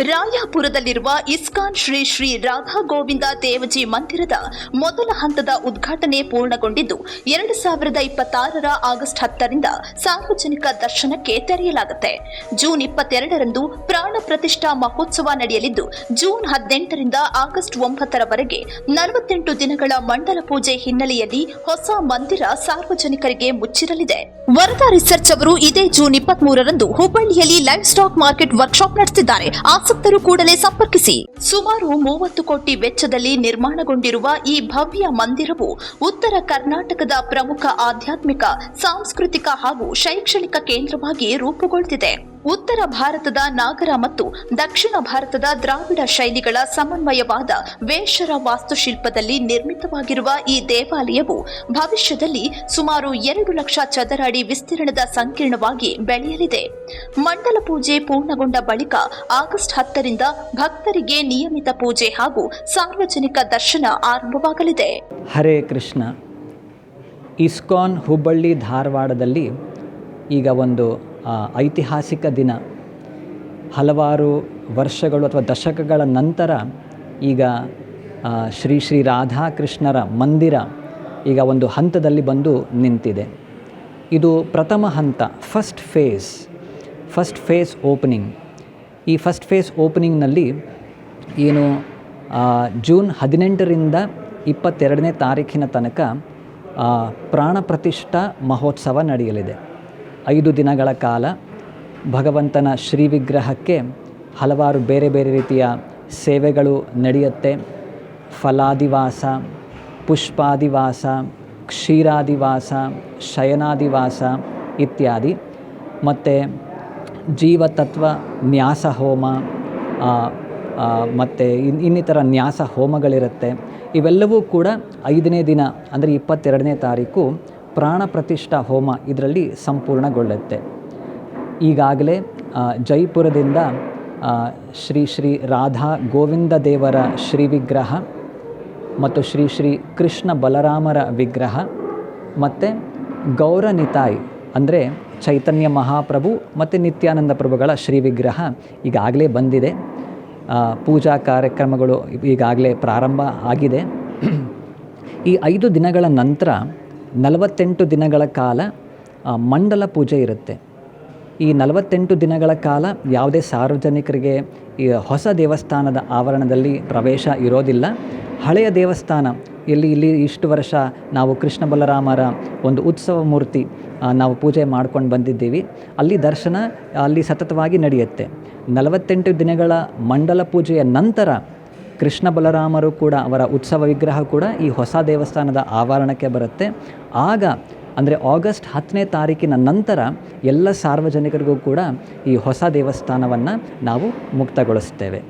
ರಾಯಾಪುರದಲ್ಲಿರುವ ISKCON Shri Shri Radha Govinda Devji ಮಂದಿರದ ಮೊದಲ ಹಂತದ ಉದ್ಘಾಟನೆ ಪೂರ್ಣಗೊಂಡಿದ್ದು 2026ರ ಆಗಸ್ಟ್ 10ರಿಂದ ಸಾರ್ವಜನಿಕ ದರ್ಶನಕ್ಕೆ ತೆರೆಯಲಾಗುತ್ತೆ. ಜೂನ್ 22ರಂದು ಪ್ರಾಣ ಪ್ರತಿಷ್ಠಾ ಮಹೋತ್ಸವ ನಡೆಯಲಿದ್ದು ಜೂನ್ 18ರಿಂದ ಆಗಸ್ಟ್ 9ರವರೆಗೆ 48 ದಿನಗಳ ಮಂಡಲ ಪೂಜೆ ಹಿನ್ನೆಲೆಯಲ್ಲಿ ಹೊಸ ಮಂದಿರ ಸಾರ್ವಜನಿಕರಿಗೆ ಮುಚ್ಚಿರಲಿದೆ. ವರದಾ ರಿಸರ್ಚ್ ಅವರು ಇದೇ ಜೂನ್ 23ರಂದು ಹುಬ್ಬಳ್ಳಿಯಲ್ಲಿ ಲೈವ್ ಸ್ಟಾಕ್ ಮಾರ್ಕೆಟ್ ವರ್ಕ್ಶಾಪ್ ನಡೆಸಿದ್ದಾರೆ. ಆಸಕ್ತರು ಕೂಡಲೇ ಸಂಪರ್ಕಿಸಿ. ಸುಮಾರು 30 ಕೋಟಿ ವೆಚ್ಚದಲ್ಲಿ ನಿರ್ಮಾಣಗೊಂಡಿರುವ ಈ ಭವ್ಯ ಮಂದಿರವು ಉತ್ತರ ಕರ್ನಾಟಕದ ಪ್ರಮುಖ ಆಧ್ಯಾತ್ಮಿಕ, ಸಾಂಸ್ಕೃತಿಕ ಹಾಗೂ ಶೈಕ್ಷಣಿಕ ಕೇಂದ್ರವಾಗಿ ರೂಪುಗೊಳ್ಳುತ್ತಿದೆ. ಉತ್ತರ ಭಾರತದ ನಾಗರ ಮತ್ತು ದಕ್ಷಿಣ ಭಾರತದ ದ್ರಾವಿಡ ಶೈಲಿಗಳ ಸಮನ್ವಯವಾದ ವೇಷರ ವಾಸ್ತುಶಿಲ್ಪದಲ್ಲಿ ನಿರ್ಮಿತವಾಗಿರುವ ಈ ದೇವಾಲಯವು ಭವಿಷ್ಯದಲ್ಲಿ ಸುಮಾರು 2 ಲಕ್ಷ ಚದರ ಅಡಿ ವಿಸ್ತೀರ್ಣದ ಸಂಕೀರ್ಣವಾಗಿ ಬೆಳೆಯಲಿದೆ. ಮಂಡಲ ಪೂಜೆ ಪೂರ್ಣಗೊಂಡ ಬಳಿಕ ಆಗಸ್ಟ್ 10ರಿಂದ ಭಕ್ತರಿಗೆ ನಿಯಮಿತ ಪೂಜೆ ಹಾಗೂ ಸಾರ್ವಜನಿಕ ದರ್ಶನ ಆರಂಭವಾಗಲಿದೆ. ಹರೇ ಕೃಷ್ಣ. ಇಸ್ಕಾನ್ ಹುಬ್ಬಳ್ಳಿ ಧಾರವಾಡದಲ್ಲಿ ಈಗ ಒಂದು ಐತಿಹಾಸಿಕ ದಿನ. ಹಲವಾರು ವರ್ಷಗಳು ಅಥವಾ ದಶಕಗಳ ನಂತರ ಈಗ ಶ್ರೀ ಶ್ರೀ ರಾಧಾಕೃಷ್ಣರ ಮಂದಿರ ಈಗ ಒಂದು ಹಂತದಲ್ಲಿ ಬಂದು ನಿಂತಿದೆ. ಇದು ಪ್ರಥಮ ಹಂತ, ಫಸ್ಟ್ ಫೇಸ್ ಓಪನಿಂಗ್. ಈ ಫಸ್ಟ್ ಫೇಸ್ ಓಪನಿಂಗ್ನಲ್ಲಿ ಏನು ಜೂನ್ 18ರಿಂದ 22ನೇ ತಾರೀಖಿನ ತನಕ ಪ್ರಾಣ ಪ್ರತಿಷ್ಠಾ ಮಹೋತ್ಸವ ನಡೆಯಲಿದೆ. 5 ದಿನಗಳ ಕಾಲ ಭಗವಂತನ ಶ್ರೀ ವಿಗ್ರಹಕ್ಕೆ ಹಲವಾರು ಬೇರೆ ಬೇರೆ ರೀತಿಯ ಸೇವೆಗಳು ನಡೆಯುತ್ತೆ. ಫಲಾದಿವಾಸ, ಪುಷ್ಪಾದಿವಾಸ, ಕ್ಷೀರಾದಿವಾಸ, ಶಯನಾದಿವಾಸ ಇತ್ಯಾದಿ. ಮತ್ತು ಜೀವತತ್ವ ನ್ಯಾಸ ಹೋಮ ಮತ್ತು ಇನ್ನಿತರ ನ್ಯಾಸ ಹೋಮಗಳಿರುತ್ತೆ. ಇವೆಲ್ಲವೂ ಕೂಡ 5ನೇ ದಿನ ಅಂದರೆ 22ನೇ ತಾರೀಕು ಪ್ರಾಣ ಪ್ರತಿಷ್ಠಾ ಹೋಮ ಇದರಲ್ಲಿ ಸಂಪೂರ್ಣಗೊಳ್ಳುತ್ತೆ. ಈಗಾಗಲೇ ಜೈಪುರದಿಂದ ಶ್ರೀ ಶ್ರೀ ರಾಧಾ ಗೋವಿಂದ ದೇವರ ಶ್ರೀ ವಿಗ್ರಹ ಮತ್ತು ಶ್ರೀ ಶ್ರೀ ಕೃಷ್ಣ ಬಲರಾಮರ ವಿಗ್ರಹ ಮತ್ತು ಗೌರನಿತಾಯ್ ಅಂದರೆ ಚೈತನ್ಯ ಮಹಾಪ್ರಭು ಮತ್ತು ನಿತ್ಯಾನಂದ ಪ್ರಭುಗಳ ಶ್ರೀ ವಿಗ್ರಹ ಈಗಾಗಲೇ ಬಂದಿದೆ. ಪೂಜಾ ಕಾರ್ಯಕ್ರಮಗಳು ಈಗಾಗಲೇ ಪ್ರಾರಂಭ ಆಗಿದೆ. ಈ 5 ದಿನಗಳ ನಂತರ 48 ದಿನಗಳ ಕಾಲ ಮಂಡಲ ಪೂಜೆ ಇರುತ್ತೆ. ಈ 48 ದಿನಗಳ ಕಾಲ ಯಾವುದೇ ಸಾರ್ವಜನಿಕರಿಗೆ ಈ ಹೊಸ ದೇವಸ್ಥಾನದ ಆವರಣದಲ್ಲಿ ಪ್ರವೇಶ ಇರೋದಿಲ್ಲ. ಹಳೆಯ ದೇವಸ್ಥಾನ ಇಲ್ಲಿ ಇಷ್ಟು ವರ್ಷ ನಾವು ಕೃಷ್ಣ ಬಲರಾಮರ ಒಂದು ಉತ್ಸವ ಮೂರ್ತಿ ನಾವು ಪೂಜೆ ಮಾಡ್ಕೊಂಡು ಬಂದಿದ್ದೀವಿ, ಅಲ್ಲಿ ದರ್ಶನ ಅಲ್ಲಿ ಸತತವಾಗಿ ನಡೆಯುತ್ತೆ. 48 ದಿನಗಳ ಮಂಡಲ ಪೂಜೆಯ ನಂತರ ಕೃಷ್ಣ ಬಲರಾಮರು ಕೂಡ ಅವರ ಉತ್ಸವ ವಿಗ್ರಹ ಕೂಡ ಈ ಹೊಸ ದೇವಸ್ಥಾನದ ಆವರಣಕ್ಕೆ ಬರುತ್ತೆ. ಆಗ ಅಂದರೆ ಆಗಸ್ಟ್ 10ನೇ ತಾರೀಕಿನ ನಂತರ ಎಲ್ಲ ಸಾರ್ವಜನಿಕರಿಗೂ ಕೂಡ ಈ ಹೊಸ ದೇವಸ್ಥಾನವನ್ನು ನಾವು ಮುಕ್ತಗೊಳಿಸ್ತೇವೆ.